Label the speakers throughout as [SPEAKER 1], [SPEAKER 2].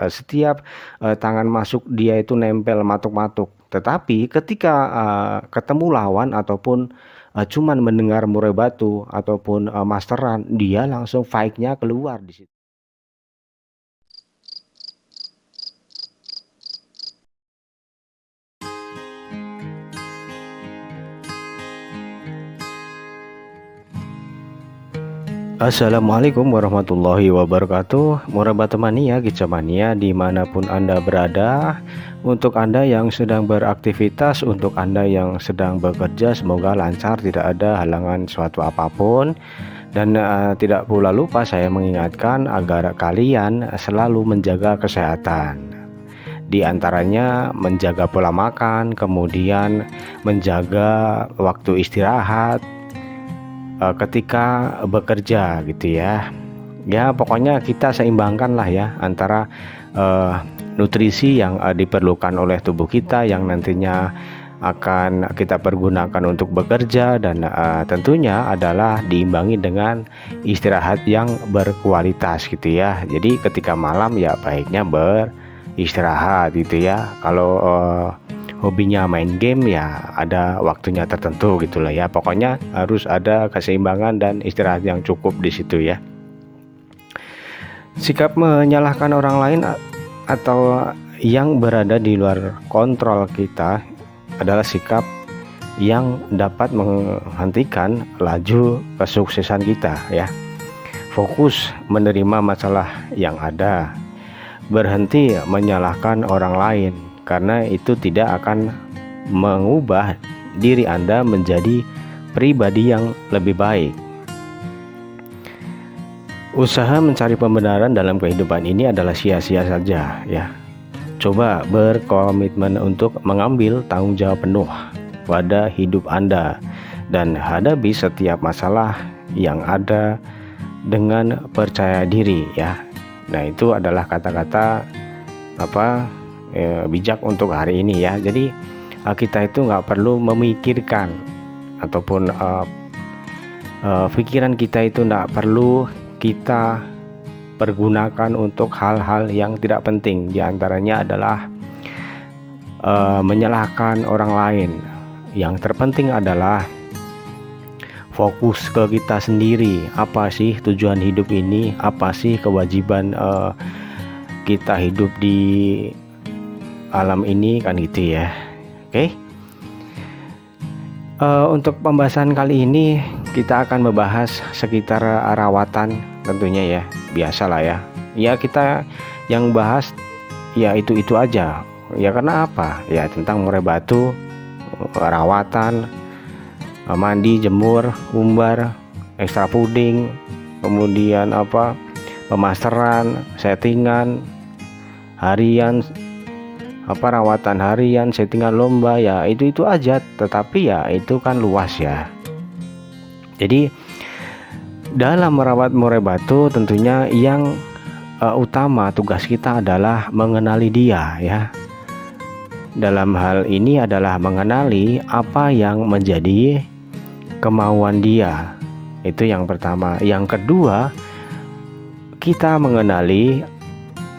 [SPEAKER 1] setiap tangan masuk dia itu nempel matuk-matuk. Tetapi ketika ketemu lawan ataupun cuman mendengar murai batu ataupun masteran, dia langsung fight-nya keluar di situ. Assalamualaikum warahmatullahi wabarakatuh. Murabata mania, gica mania dimanapun Anda berada. Untuk Anda yang sedang beraktivitas, untuk Anda yang sedang bekerja, semoga lancar, tidak ada halangan suatu apapun. Dan tidak pula lupa saya mengingatkan agar kalian selalu menjaga kesehatan. Di antaranya menjaga pola makan, kemudian menjaga waktu istirahat ketika bekerja gitu ya. Ya pokoknya kita seimbangkan lah ya antara nutrisi yang diperlukan oleh tubuh kita yang nantinya akan kita pergunakan untuk bekerja, dan tentunya adalah diimbangi dengan istirahat yang berkualitas gitu ya. Jadi ketika malam ya baiknya beristirahat gitu ya. Kalau hobinya main game ya ada waktunya tertentu gitulah ya. Pokoknya harus ada keseimbangan dan istirahat yang cukup di situ ya. Sikap menyalahkan orang lain atau yang berada di luar kontrol kita adalah sikap yang dapat menghentikan laju kesuksesan kita ya. Fokus menerima masalah yang ada, berhenti menyalahkan orang lain, karena itu tidak akan mengubah diri Anda menjadi pribadi yang lebih baik. Usaha mencari pembenaran dalam kehidupan ini adalah sia-sia saja ya. Coba berkomitmen untuk mengambil tanggung jawab penuh pada hidup Anda dan hadapi setiap masalah yang ada dengan percaya diri ya. Nah, itu adalah kata-kata bijak untuk hari ini ya. Jadi kita itu nggak perlu memikirkan ataupun pikiran kita itu nggak perlu kita pergunakan untuk hal-hal yang tidak penting. Di antaranya adalah menyalahkan orang lain. Yang terpenting adalah fokus ke kita sendiri. Apa sih tujuan hidup ini? Apa sih kewajiban kita hidup di alam ini, kan gitu ya. Oke. Untuk pembahasan kali ini kita akan membahas sekitar rawatan tentunya ya. Biasalah ya. Ya kita yang bahas ya itu aja. Ya karena apa? Ya tentang murai batu, rawatan, mandi, jemur, umbar, ekstra puding, kemudian pemasteran, settingan harian, rawatan harian, settingan lomba ya itu aja. Tetapi ya itu kan luas ya. Jadi dalam merawat murai batu tentunya yang utama tugas kita adalah mengenali dia ya. Dalam hal ini adalah mengenali apa yang menjadi kemauan dia. Itu yang pertama. Yang kedua, kita mengenali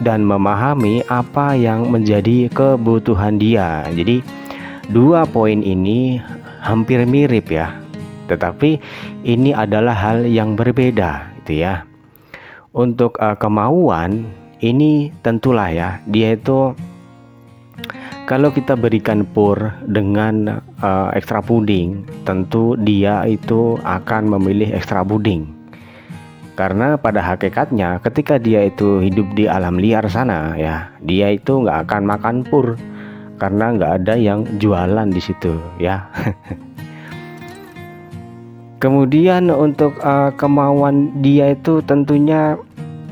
[SPEAKER 1] dan memahami apa yang menjadi kebutuhan dia. Jadi dua poin ini hampir mirip ya, tetapi ini adalah hal yang berbeda gitu ya. Untuk kemauan ini tentulah ya, dia itu kalau kita berikan pur dengan ekstra puding, tentu dia itu akan memilih ekstra puding. Karena pada hakikatnya ketika dia itu hidup di alam liar sana ya, dia itu nggak akan makan pur karena nggak ada yang jualan di situ ya. Kemudian untuk kemauan dia itu tentunya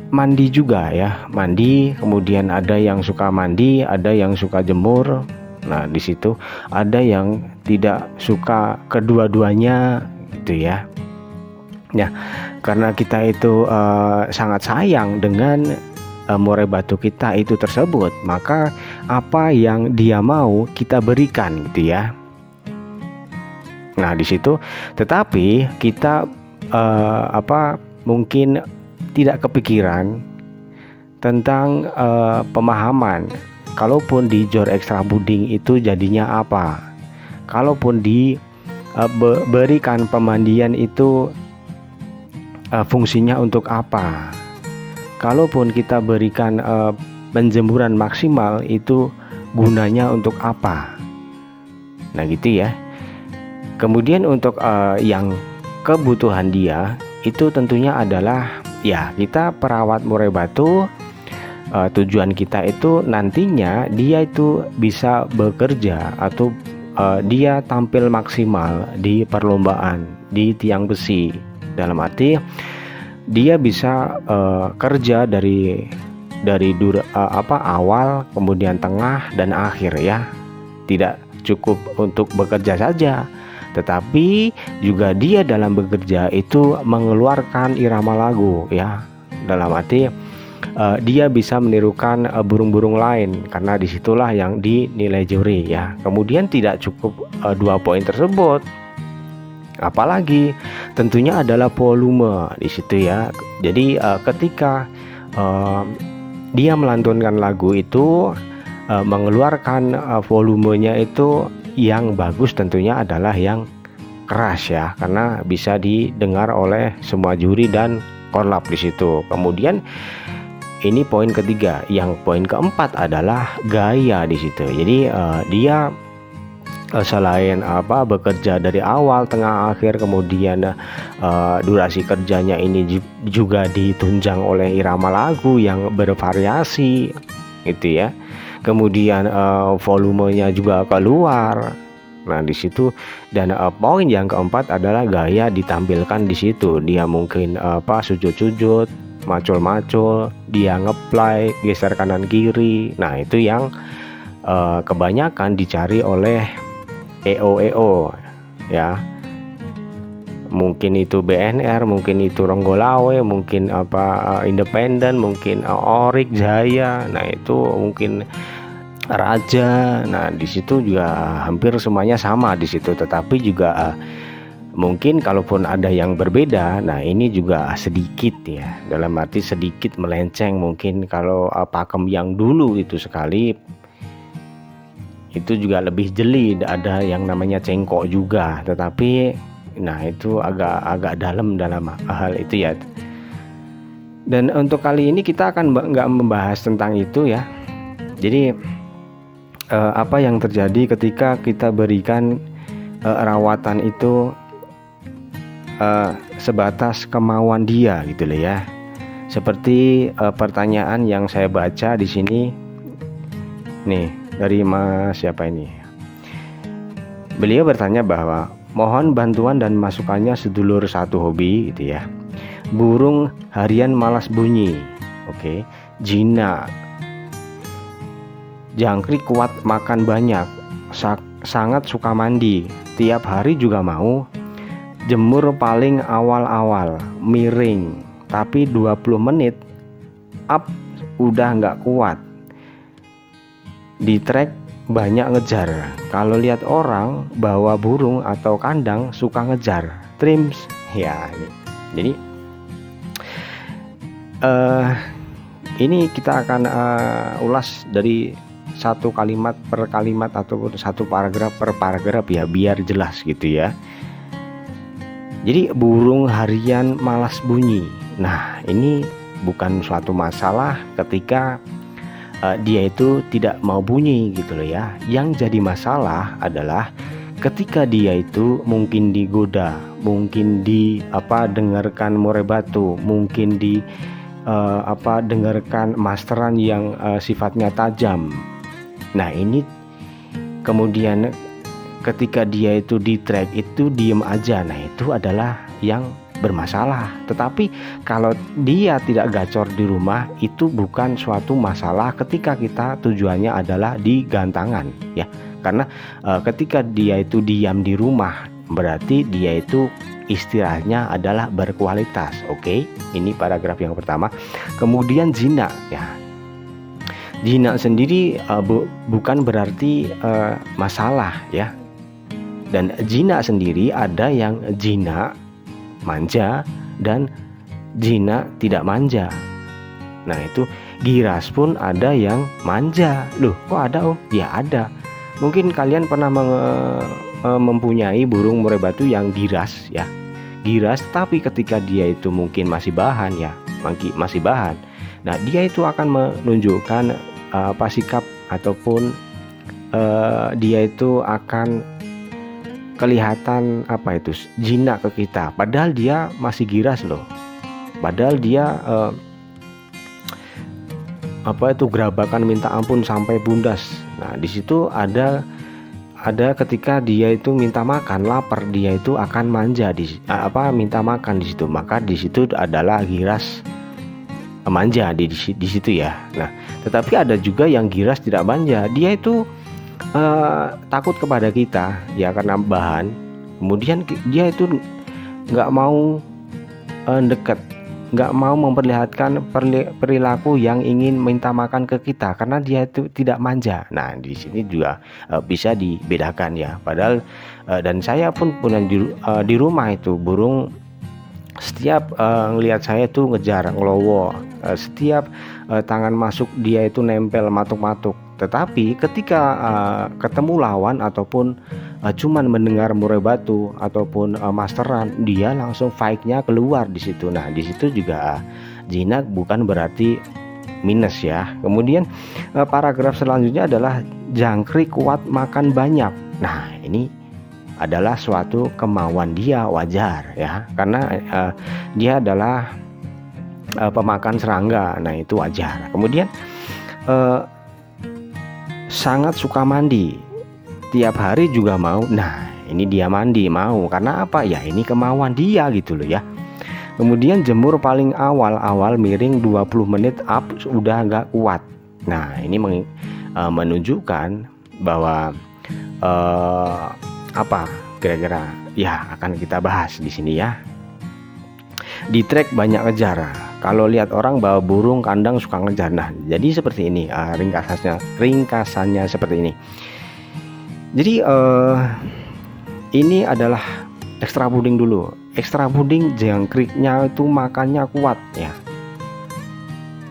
[SPEAKER 1] mandi juga ya, mandi. Kemudian ada yang suka mandi, ada yang suka jemur. Nah di situ ada yang tidak suka kedua-duanya gitu ya. Ya karena kita itu sangat sayang dengan murai batu kita itu tersebut, maka apa yang dia mau kita berikan gitu ya. Nah di situ, tetapi kita mungkin tidak kepikiran tentang pemahaman. Kalaupun di jor ekstra buding itu jadinya apa? Kalaupun berikan pemandian itu fungsinya untuk apa? Kalaupun kita berikan penjemuran maksimal itu gunanya untuk apa? Nah gitu ya. Kemudian untuk yang kebutuhan dia itu tentunya adalah ya kita perawat murai batu, tujuan kita itu nantinya dia itu bisa bekerja atau dia tampil maksimal di perlombaan di tiang besi. Dalam arti dia bisa kerja dari awal, kemudian tengah dan akhir ya. Tidak cukup untuk bekerja saja, tetapi juga dia dalam bekerja itu mengeluarkan irama lagu ya. Dalam arti dia bisa menirukan burung-burung lain, karena disitulah yang dinilai juri ya. Kemudian tidak cukup 2 poin tersebut, apalagi tentunya adalah volume di situ ya. Jadi ketika dia melantunkan lagu itu mengeluarkan volumenya itu yang bagus tentunya adalah yang keras ya, karena bisa didengar oleh semua juri dan korlap di situ. Kemudian ini poin ketiga. Yang poin keempat adalah gaya di situ. Jadi dia selain bekerja dari awal, tengah, akhir, kemudian durasi kerjanya ini juga ditunjang oleh irama lagu yang bervariasi gitu ya. Kemudian volumenya juga keluar. Nah di situ, dan poin yang keempat adalah gaya ditampilkan di situ. Dia mungkin sujud-sujud, macul-macul, dia ngeplay, geser kanan kiri. Nah itu yang kebanyakan dicari oleh EO ya. Mungkin itu BNR, mungkin itu Ronggolawe, mungkin independen, mungkin Orik Jaya. Nah itu mungkin Raja. Nah di situ juga hampir semuanya sama di situ, tetapi juga mungkin kalaupun ada yang berbeda, nah ini juga sedikit ya, dalam arti sedikit melenceng. Mungkin kalau pakem yang dulu itu sekali itu juga lebih jeli, ada yang namanya cengkok juga, tetapi nah itu agak dalam hal itu ya. Dan untuk kali ini kita akan nggak membahas tentang itu ya. Jadi apa yang terjadi ketika kita berikan rawatan itu sebatas kemauan dia gitu loh ya. Seperti pertanyaan yang saya baca di sini nih dari Mas siapa ini. Beliau bertanya bahwa mohon bantuan dan masukannya sedulur satu hobi gitu ya. Burung harian malas bunyi. Oke. Jinak. Jangkrik kuat makan banyak. Sangat suka mandi. Tiap hari juga mau. Jemur paling awal-awal. Miring. Tapi 20 menit up udah nggak kuat. Di trek banyak ngejar. Kalau lihat orang bawa burung atau kandang suka ngejar. Trims ya ini. Jadi ini kita akan ulas dari satu kalimat per kalimat atau satu paragraf per paragraf ya, biar jelas gitu ya. Jadi burung harian malas bunyi. Nah ini bukan suatu masalah ketika dia itu tidak mau bunyi gitu loh ya. Yang jadi masalah adalah ketika dia itu mungkin digoda, mungkin dengarkan murai batu, mungkin dengarkan masteran yang sifatnya tajam. Nah ini kemudian ketika dia itu di track itu diem aja, nah itu adalah yang bermasalah. Tetapi kalau dia tidak gacor di rumah itu bukan suatu masalah ketika kita tujuannya adalah di gantangan ya. Karena ketika dia itu diam di rumah berarti dia itu istirahatnya adalah berkualitas. Oke, ini paragraf yang pertama. Kemudian jinak ya. Jinak sendiri bukan berarti masalah ya. Dan jinak sendiri ada yang jinak manja dan jinak tidak manja. Nah giras pun ada yang manja. Loh, kok ada Om? Ya ada. Mungkin kalian pernah mempunyai burung murai batu yang giras ya. Giras, tapi ketika dia itu mungkin masih bahan ya, masih bahan. Nah, dia itu akan menunjukkan apa sikap ataupun dia itu akan kelihatan apa itu jinak ke kita, padahal dia masih giras loh. Padahal dia apa itu gerabakan minta ampun sampai bundas. Nah, di situ ada ketika dia itu minta makan, lapar, dia itu akan manja minta makan di situ. Maka di situ adalah giras manja di situ ya. Nah, tetapi ada juga yang giras tidak manja. Dia itu takut kepada kita ya karena bahan. Kemudian dia itu nggak mau dekat, nggak mau memperlihatkan perilaku yang ingin minta makan ke kita karena dia itu tidak manja. Nah, di sini juga bisa dibedakan ya. Padahal dan saya pun punya di rumah itu burung, setiap ngelihat saya itu ngejar, ngelowo, setiap tangan masuk dia itu nempel, matuk-matuk. Tetapi ketika ketemu lawan ataupun cuman mendengar murai batu ataupun masteran, dia langsung fight-nya keluar di situ. Nah, di situ juga jinak bukan berarti minus ya. Kemudian paragraf selanjutnya adalah jangkrik kuat makan banyak. Nah, ini adalah suatu kemauan dia, wajar ya, karena dia adalah pemakan serangga. Nah, itu wajar. Kemudian sangat suka mandi, tiap hari juga mau. Nah, ini dia mandi mau karena apa ya, ini kemauan dia gitu loh ya. Kemudian jemur paling awal miring 20 menit up sudah nggak kuat. Nah, ini menunjukkan bahwa apa kira-kira ya akan kita bahas di sini ya. Di trek banyak ngejar. Kalau lihat orang bawa burung kandang suka ngejar. Nah, jadi seperti ini ringkasannya seperti ini. Jadi ini adalah ekstra puding dulu. Ekstra puding jangkriknya itu makannya kuat ya.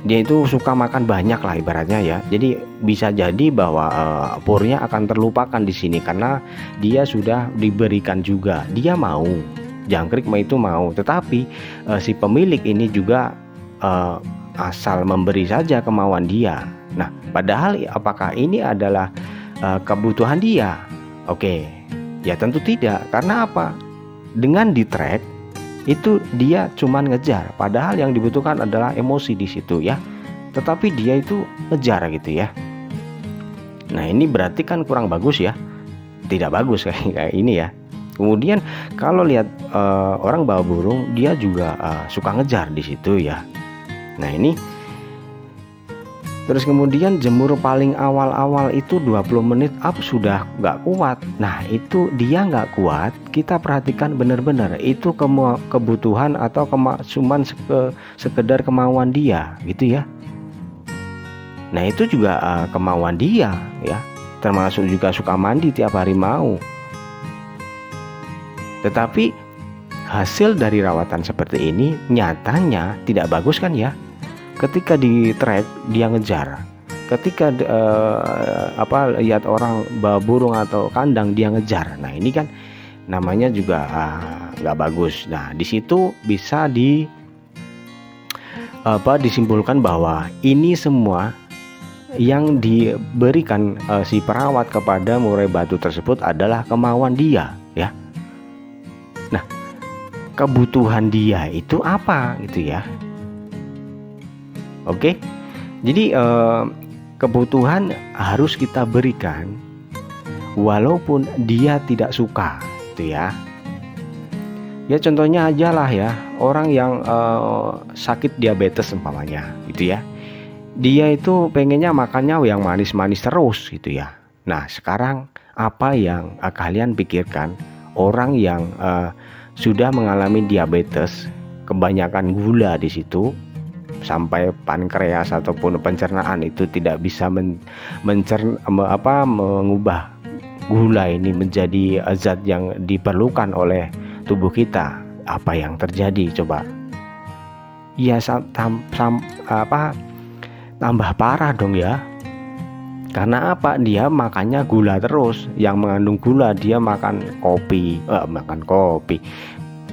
[SPEAKER 1] Dia itu suka makan banyak lah ibaratnya ya. Jadi bisa jadi bahwa purnya akan terlupakan di sini karena dia sudah diberikan juga. Dia mau, jangkrik itu mau, tetapi si pemilik ini juga asal memberi saja kemauan dia. Nah, padahal apakah ini adalah kebutuhan dia? Oke, ya tentu tidak. Karena apa? Dengan di track itu dia cuman ngejar, padahal yang dibutuhkan adalah emosi di situ ya. Tetapi dia itu ngejar gitu ya. Nah, ini berarti kan kurang bagus ya. Tidak bagus kayak ini ya. Kemudian kalau lihat orang bawa burung, dia juga suka ngejar di situ ya. Nah, ini terus kemudian jemur paling awal itu 20 menit up sudah nggak kuat. Nah, itu dia nggak kuat, kita perhatikan benar-benar itu kebutuhan atau cuman sekedar kemauan dia gitu ya. Nah, itu juga kemauan dia ya, termasuk juga suka mandi tiap hari mau. Tetapi hasil dari rawatan seperti ini nyatanya tidak bagus kan ya. Ketika di trek dia ngejar, ketika lihat orang bawa burung atau kandang dia ngejar. Nah, ini kan namanya juga nggak bagus. Nah, di situ bisa disimpulkan bahwa ini semua yang diberikan si perawat kepada murai batu tersebut adalah kemauan dia ya. Nah, kebutuhan dia itu apa gitu ya. Oke, jadi kebutuhan harus kita berikan walaupun dia tidak suka, gitu ya. Ya contohnya aja lah ya, orang yang sakit diabetes umpamanya, gitu ya. Dia itu pengennya makannya yang manis-manis terus, gitu ya. Nah, sekarang apa yang kalian pikirkan orang yang sudah mengalami diabetes, kebanyakan gula di situ, sampai pankreas ataupun pencernaan itu tidak bisa mengubah gula ini menjadi zat yang diperlukan oleh tubuh kita. Apa yang terjadi coba? Ya tambah parah dong ya. Karena apa? Dia makannya gula terus, yang mengandung gula. Dia makan kopi,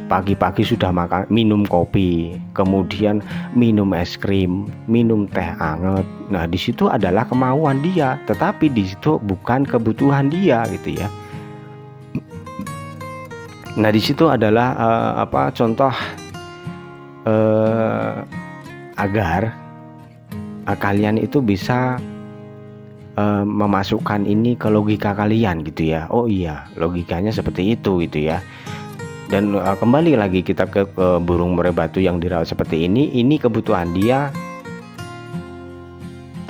[SPEAKER 1] pagi-pagi sudah minum kopi, kemudian minum es krim, minum teh anget. Nah, di situ adalah kemauan dia, tetapi di situ bukan kebutuhan dia gitu ya. Nah, di situ adalah contoh agar kalian itu bisa memasukkan ini ke logika kalian gitu ya. Oh iya, logikanya seperti itu gitu ya. Dan kembali lagi kita ke burung murai batu yang dirawat seperti ini kebutuhan dia.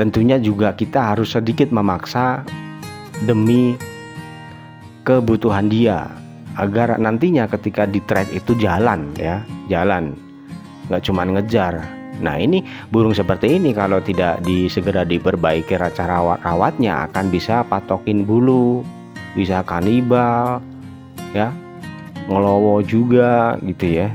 [SPEAKER 1] Tentunya juga kita harus sedikit memaksa demi kebutuhan dia, agar nantinya ketika di trade itu jalan, nggak cuma ngejar. Nah, ini burung seperti ini kalau tidak segera diperbaiki cara rawatnya akan bisa patokin bulu, bisa kanibal ya, ngelowo juga gitu ya.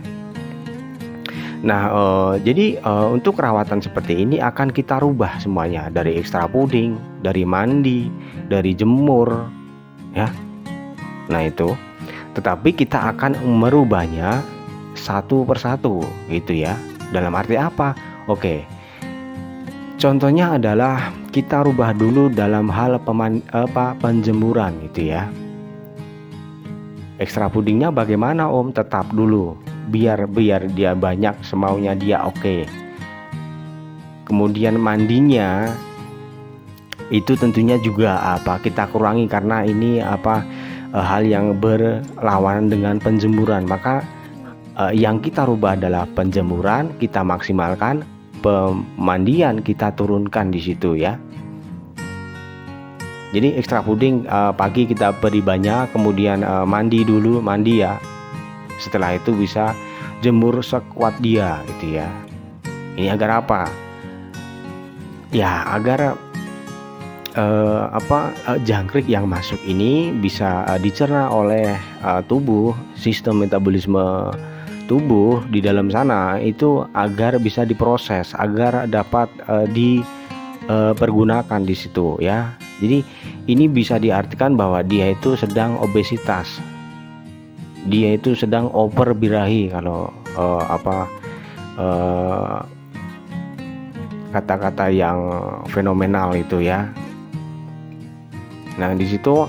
[SPEAKER 1] Nah, jadi untuk rawatan seperti ini akan kita rubah semuanya, dari ekstra puding, dari mandi, dari jemur ya. Nah itu, tetapi kita akan merubahnya satu persatu gitu ya. Dalam arti apa? Oke, contohnya adalah kita rubah dulu dalam hal penjemuran gitu ya. Ekstra pudingnya bagaimana Om? Tetap dulu, biar dia banyak semaunya dia, oke. Kemudian mandinya itu tentunya juga kita kurangi, karena ini hal yang berlawanan dengan penjemuran. Maka yang kita rubah adalah penjemuran, kita maksimalkan, pemandian kita turunkan di situ ya. Jadi ekstra puding pagi kita beri banyak, kemudian mandi ya. Setelah itu bisa jemur sekuat dia gitu ya. Ini agar apa? Ya agar jangkrik yang masuk ini bisa dicerna oleh tubuh, sistem metabolisme tubuh di dalam sana itu agar bisa diproses, agar dapat dipergunakan di situ ya. Jadi ini bisa diartikan bahwa dia itu sedang obesitas, dia itu sedang over birahi kalau kata-kata yang fenomenal itu ya. Nah di situ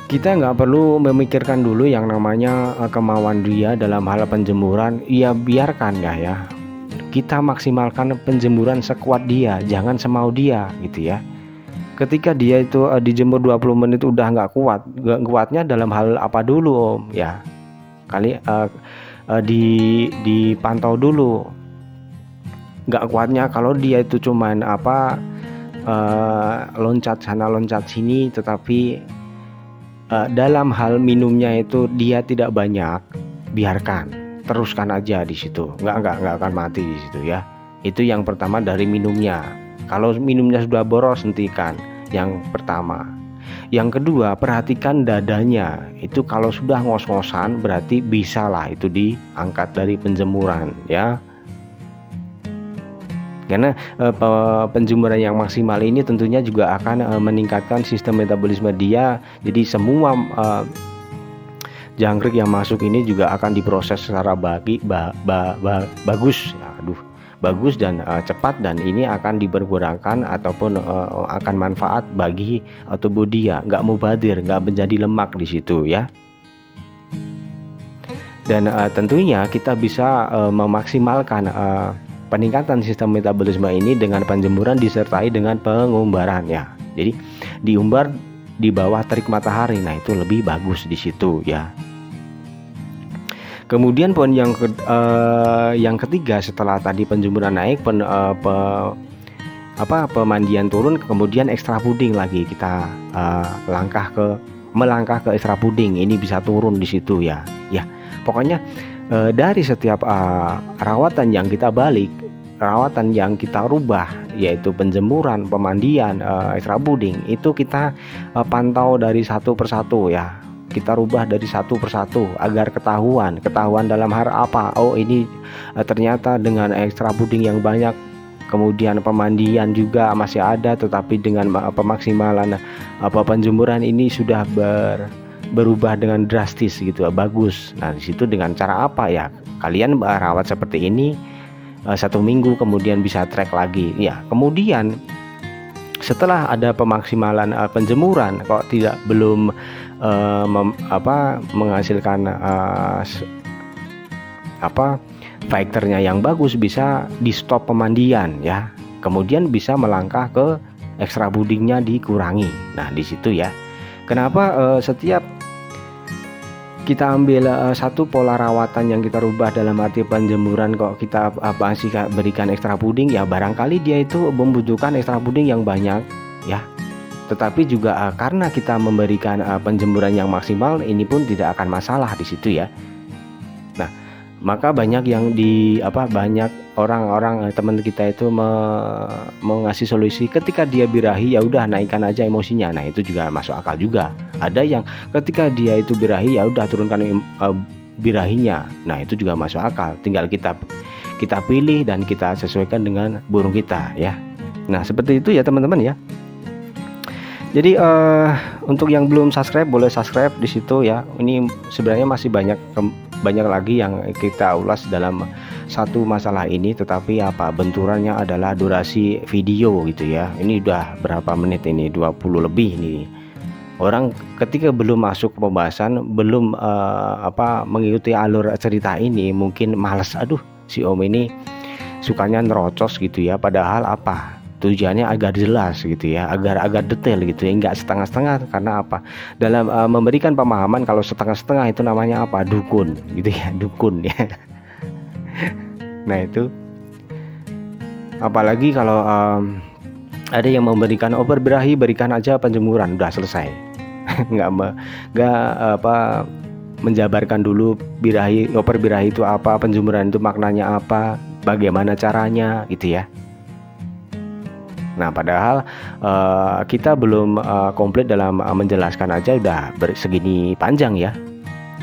[SPEAKER 1] kita nggak perlu memikirkan dulu yang namanya kemauan dia dalam hal penjemuran. Ya biarkan ya, kita maksimalkan penjemuran sekuat dia, jangan semau dia gitu ya. Ketika dia itu dijemur 20 menit udah nggak kuatnya dalam hal apa dulu Om ya, kali dipantau dulu nggak kuatnya. Kalau dia itu cuman loncat sana loncat sini, tetapi dalam hal minumnya itu dia tidak banyak, biarkan, teruskan aja di situ, nggak akan mati di situ ya. Itu yang pertama dari minumnya. Kalau minumnya sudah boros, hentikan yang pertama. Yang kedua, perhatikan dadanya. Itu kalau sudah ngos-ngosan berarti bisalah itu diangkat dari penjemuran ya. Karena penjemuran yang maksimal ini tentunya juga akan meningkatkan sistem metabolisme dia. Jadi semua jangkrik yang masuk ini juga akan diproses secara bagus. Bagus dan cepat, dan ini akan dipergunakan ataupun akan manfaat bagi tubuh dia, nggak mubadir, nggak menjadi lemak di situ ya. Dan tentunya kita bisa memaksimalkan peningkatan sistem metabolisme ini dengan penjemuran disertai dengan pengumbaran ya. Jadi diumbar di bawah terik matahari, nah itu lebih bagus di situ ya. Kemudian poin yang ketiga, setelah tadi penjemuran naik, pemandian turun, kemudian ekstra puding lagi kita melangkah ke ekstra puding. Ini bisa turun di situ ya. Ya, pokoknya dari setiap rawatan yang kita rawatan yang kita rubah, yaitu penjemuran, pemandian, ekstra puding, itu kita pantau dari satu persatu ya. Kita rubah dari satu persatu agar ketahuan dalam hal apa. Oh ini ternyata dengan ekstra puding yang banyak kemudian pemandian juga masih ada, tetapi dengan pemaksimalan penjemuran ini sudah berubah dengan drastis gitu, bagus. Nah, di situ dengan cara apa ya? Kalian rawat seperti ini 1 minggu, kemudian bisa track lagi. Ya, kemudian setelah ada pemaksimalan penjemuran kok belum menghasilkan fighternya yang bagus, bisa di stop pemandian ya. Kemudian bisa melangkah ke extra budingnya dikurangi. Nah, di situ ya. Kenapa setiap kita ambil satu pola rawatan yang kita rubah dalam arti penjemuran kok kita masih berikan extra buding, ya barangkali dia itu membutuhkan extra buding yang banyak ya. Tetapi juga karena kita memberikan penjemuran yang maksimal, ini pun tidak akan masalah di situ ya. Nah, maka banyak yang banyak orang-orang teman kita itu mengasih solusi ketika dia birahi, ya udah naikkan aja emosinya. Nah, itu juga masuk akal juga. Ada yang ketika dia itu birahi, ya udah turunkan birahinya. Nah, itu juga masuk akal. Tinggal kita pilih dan kita sesuaikan dengan burung kita ya. Nah, seperti itu ya teman-teman ya. Jadi untuk yang belum subscribe boleh subscribe di situ ya. Ini sebenarnya masih banyak lagi yang kita ulas dalam satu masalah ini, tetapi benturannya adalah durasi video gitu ya. Ini udah berapa menit ini, 20 lebih nih. Orang ketika belum masuk ke pembahasan, belum mengikuti alur cerita ini, mungkin males, aduh si Om ini sukanya nerocos gitu ya, padahal tujuannya agar jelas gitu ya, agar detail gitu ya, enggak setengah-setengah. Karena dalam memberikan pemahaman, kalau setengah-setengah itu namanya dukun gitu ya, dukun ya. Nah, itu apalagi kalau ada yang memberikan oper birahi, berikan aja penjemuran, udah selesai. nggak menjabarkan dulu oper birahi itu apa, penjemuran itu maknanya apa, bagaimana caranya gitu ya. Nah, padahal kita belum komplit dalam menjelaskan aja udah segini panjang ya.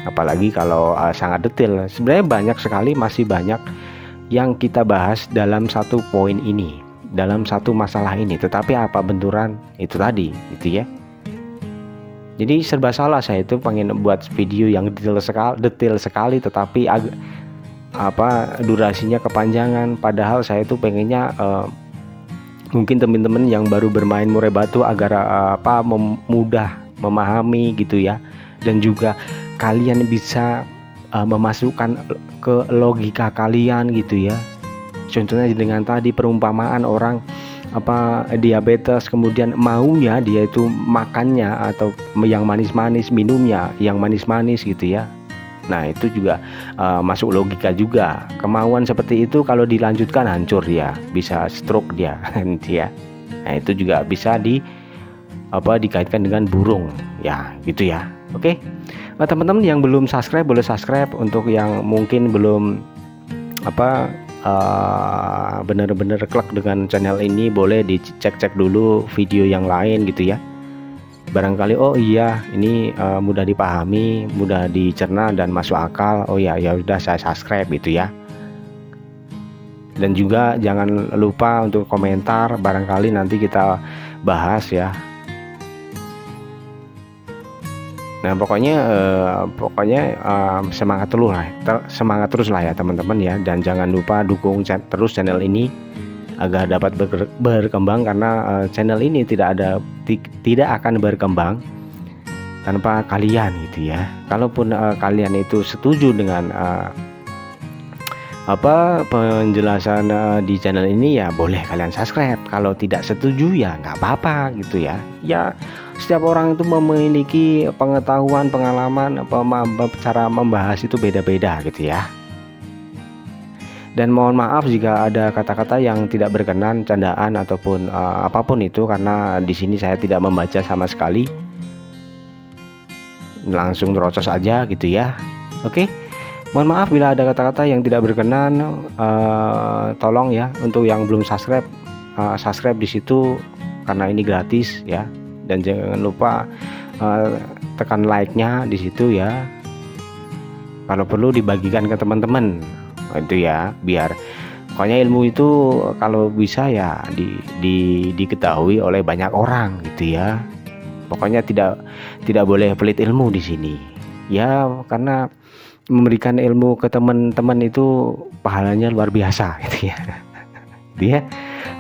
[SPEAKER 1] Apalagi kalau sangat detail. Sebenarnya banyak sekali, masih banyak yang kita bahas dalam satu poin ini, dalam satu masalah ini. Tetapi benturan itu tadi gitu ya. Jadi serba salah, saya itu pengen buat video yang detail sekali, tetapi durasinya kepanjangan. Padahal saya itu pengennya mungkin teman-teman yang baru bermain murai batu agar mudah memahami gitu ya, dan juga kalian bisa memasukkan ke logika kalian gitu ya. Contohnya dengan tadi perumpamaan orang diabetes, kemudian maunya dia itu makannya atau yang manis-manis, minumnya yang manis-manis gitu ya. Nah, itu juga masuk logika juga. Kemauan seperti itu kalau dilanjutkan hancur dia, bisa stroke dia nanti ya. Nah, itu juga bisa dikaitkan dengan burung ya, gitu ya. Oke. Teman-teman yang belum subscribe boleh subscribe. Untuk yang mungkin belum benar-benar klik dengan channel ini, boleh dicek dulu video yang lain gitu ya. Barangkali oh iya ini mudah dipahami, mudah dicerna dan masuk akal. Oh ya udah, saya subscribe gitu ya. Dan juga jangan lupa untuk komentar, barangkali nanti kita bahas ya. Nah, pokoknya semangat terus lah ya teman-teman ya. Dan jangan lupa dukung terus channel ini agar dapat berkembang, karena channel ini tidak akan berkembang tanpa kalian gitu ya. Kalaupun kalian itu setuju dengan penjelasan di channel ini, ya boleh kalian subscribe. Kalau tidak setuju ya nggak apa-apa gitu ya. Ya, setiap orang itu memiliki pengetahuan, pengalaman, cara membahas itu beda-beda gitu ya. Dan mohon maaf jika ada kata-kata yang tidak berkenan, candaan ataupun apapun itu, karena di sini saya tidak membaca sama sekali, langsung terocos aja gitu ya. Oke, mohon maaf bila ada kata-kata yang tidak berkenan. Tolong ya, untuk yang belum subscribe, subscribe di situ karena ini gratis ya. Dan jangan lupa tekan like-nya di situ ya. Kalau perlu dibagikan ke teman-teman itu ya, biar Pokoknya ilmu itu kalau bisa ya diketahui oleh banyak orang gitu ya. Pokoknya tidak boleh pelit ilmu di sini. Ya, karena memberikan ilmu ke teman-teman itu pahalanya luar biasa gitu ya. Dia.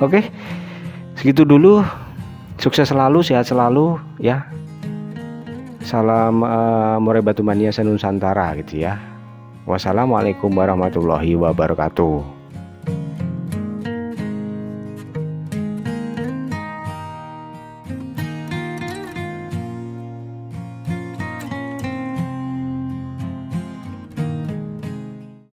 [SPEAKER 1] Oke. Segitu dulu. Sukses selalu, sehat selalu ya. Salam Murai Batu Mania Senusantara gitu ya. Wassalamualaikum warahmatullahi wabarakatuh.